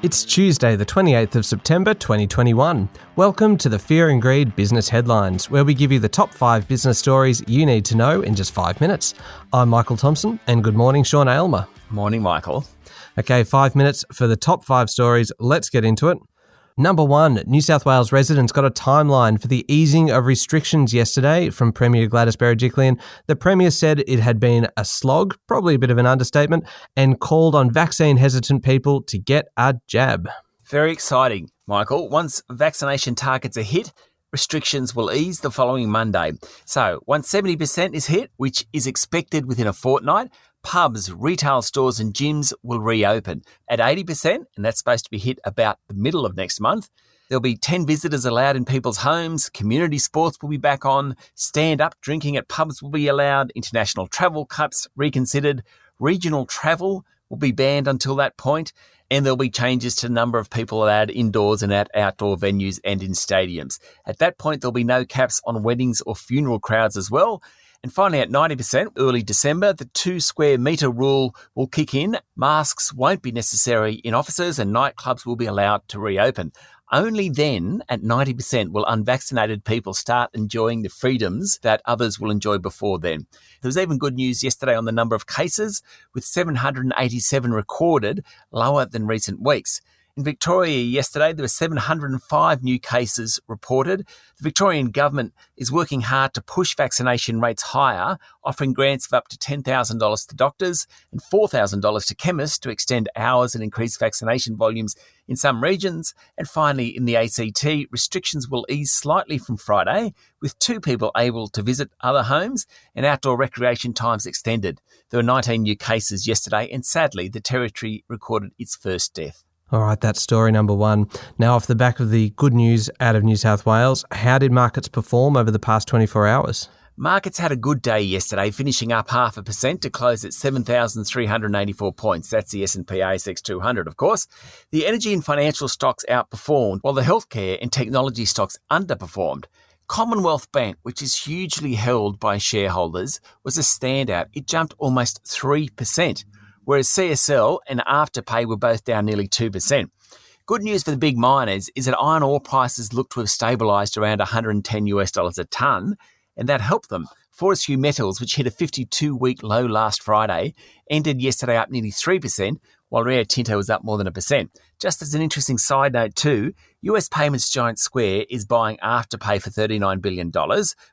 It's Tuesday, the 28th of September 2021. Welcome to the Fear and Greed Business Headlines, where we give you the top 5 business stories you need to know in just 5 minutes. I'm Michael Thompson, and good morning, Sean Aylmer. Morning, Michael. Okay, 5 minutes for the top 5 stories. Let's get into it. Number 1, New South Wales residents got a timeline for the easing of restrictions yesterday from Premier Gladys Berejiklian. The Premier said it had been a slog, probably a bit of an understatement, and called on vaccine-hesitant people to get a jab. Very exciting, Michael. Once vaccination targets are hit, restrictions will ease the following Monday. So once 70% is hit, which is expected within a fortnight, pubs, retail stores and gyms will reopen. At 80%, and that's supposed to be hit about the middle of next month, there'll be 10 visitors allowed in people's homes, community sports will be back on, stand-up drinking at pubs will be allowed, international travel cuts reconsidered, regional travel will be banned until that point, and there'll be changes to the number of people allowed indoors and at outdoor venues and in stadiums. At that point, there'll be no caps on weddings or funeral crowds as well. And finally, at 90%, early December, the 2 square metre rule will kick in. Masks won't be necessary in offices and nightclubs will be allowed to reopen. Only then, at 90%, will unvaccinated people start enjoying the freedoms that others will enjoy before then. There was even good news yesterday on the number of cases, with 787 recorded, lower than recent weeks. In Victoria yesterday, there were 705 new cases reported. The Victorian government is working hard to push vaccination rates higher, offering grants of up to $10,000 to doctors and $4,000 to chemists to extend hours and increase vaccination volumes in some regions. And finally, in the ACT, restrictions will ease slightly from Friday, with 2 people able to visit other homes and outdoor recreation times extended. There were 19 new cases yesterday, and sadly, the Territory recorded its first death. All right, that's story number 1. Now, off the back of the good news out of New South Wales, how did markets perform over the past 24 hours? Markets had a good day yesterday, finishing up 0.5% to close at 7,384 points. That's the S&P ASX 200, of course. The energy and financial stocks outperformed, while the healthcare and technology stocks underperformed. Commonwealth Bank, which is hugely held by shareholders, was a standout. It jumped almost 3%. Whereas CSL and Afterpay were both down nearly 2%. Good news for the big miners is that iron ore prices look to have stabilised around $110 a tonne, and that helped them. Fortescue Metals, which hit a 52-week low last Friday, ended yesterday up nearly 3%, while Rio Tinto was up more than 1%. Just as an interesting side note too, US payments giant Square is buying Afterpay for $39 billion.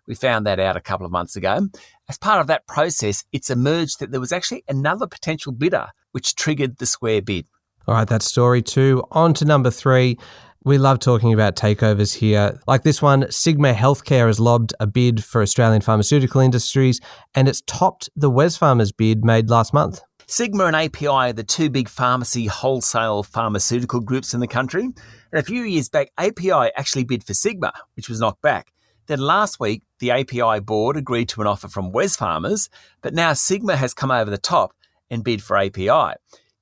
We found that out a couple of months ago. As part of that process, it's emerged that there was actually another potential bidder, which triggered the Square bid. All right, that's story 2. On to number 3. We love talking about takeovers here. Like this one, Sigma Healthcare has lobbed a bid for Australian pharmaceutical industries, and it's topped the Wesfarmers bid made last month. Sigma and API are the 2 big pharmacy wholesale pharmaceutical groups in the country. And a few years back, API actually bid for Sigma, which was knocked back. Then last week, the API board agreed to an offer from Wesfarmers, but now Sigma has come over the top and bid for API.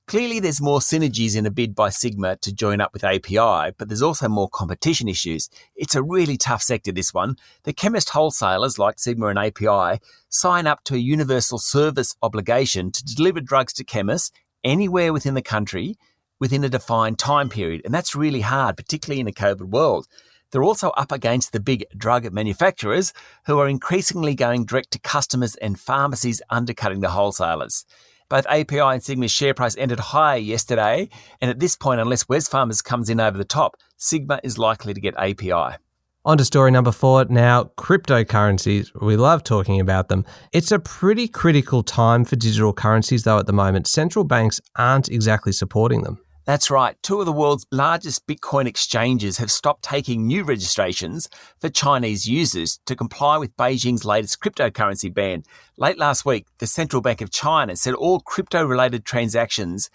Clearly, there's more synergies in a bid by Sigma to join up with API, but there's also more competition issues. It's a really tough sector, this one. The chemist wholesalers like Sigma and API sign up to a universal service obligation to deliver drugs to chemists anywhere within the country within a defined time period. And that's really hard, particularly in a COVID world. They're also up against the big drug manufacturers who are increasingly going direct to customers and pharmacies undercutting the wholesalers. Both API and Sigma's share price ended higher yesterday, and at this point, unless Wesfarmers comes in over the top, Sigma is likely to get API. On to story number 4 now, cryptocurrencies. We love talking about them. It's a pretty critical time for digital currencies, though, at the moment. Central banks aren't exactly supporting them. That's right. 2 of the world's largest Bitcoin exchanges have stopped taking new registrations for Chinese users to comply with Beijing's latest cryptocurrency ban. Late last week, the Central Bank of China said all crypto-related transactions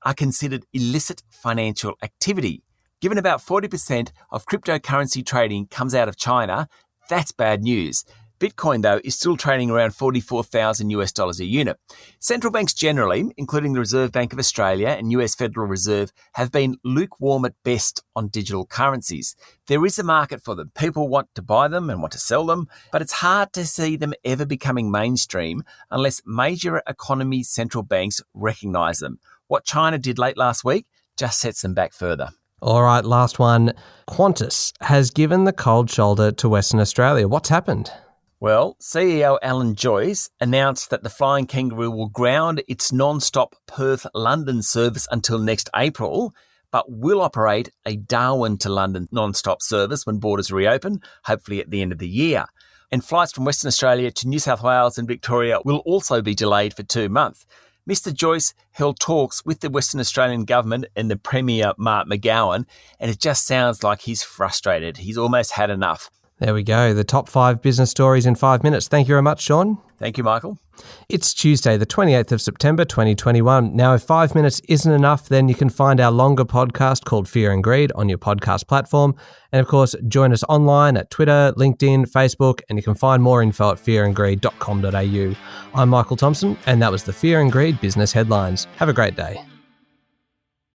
are considered illicit financial activity. Given about 40% of cryptocurrency trading comes out of China, that's bad news. Bitcoin, though, is still trading around $44,000 a unit. Central banks generally, including the Reserve Bank of Australia and US Federal Reserve, have been lukewarm at best on digital currencies. There is a market for them. People want to buy them and want to sell them, but it's hard to see them ever becoming mainstream unless major economy central banks recognise them. What China did late last week, just sets them back further. All right, last one. Qantas has given the cold shoulder to Western Australia. What's happened? Well, CEO Alan Joyce announced that the Flying Kangaroo will ground its non-stop Perth-London service until next April, but will operate a Darwin to London non-stop service when borders reopen, hopefully at the end of the year. And flights from Western Australia to New South Wales and Victoria will also be delayed for 2 months. Mr Joyce held talks with the Western Australian government and the Premier Mark McGowan, and it just sounds like he's frustrated. He's almost had enough. There we go. The top 5 business stories in 5 minutes. Thank you very much, Sean. Thank you, Michael. It's Tuesday, the 28th of September, 2021. Now, if 5 minutes isn't enough, then you can find our longer podcast called Fear and Greed on your podcast platform. And of course, join us online at Twitter, LinkedIn, Facebook, and you can find more info at fearandgreed.com.au. I'm Michael Thompson, and that was the Fear and Greed Business Headlines. Have a great day.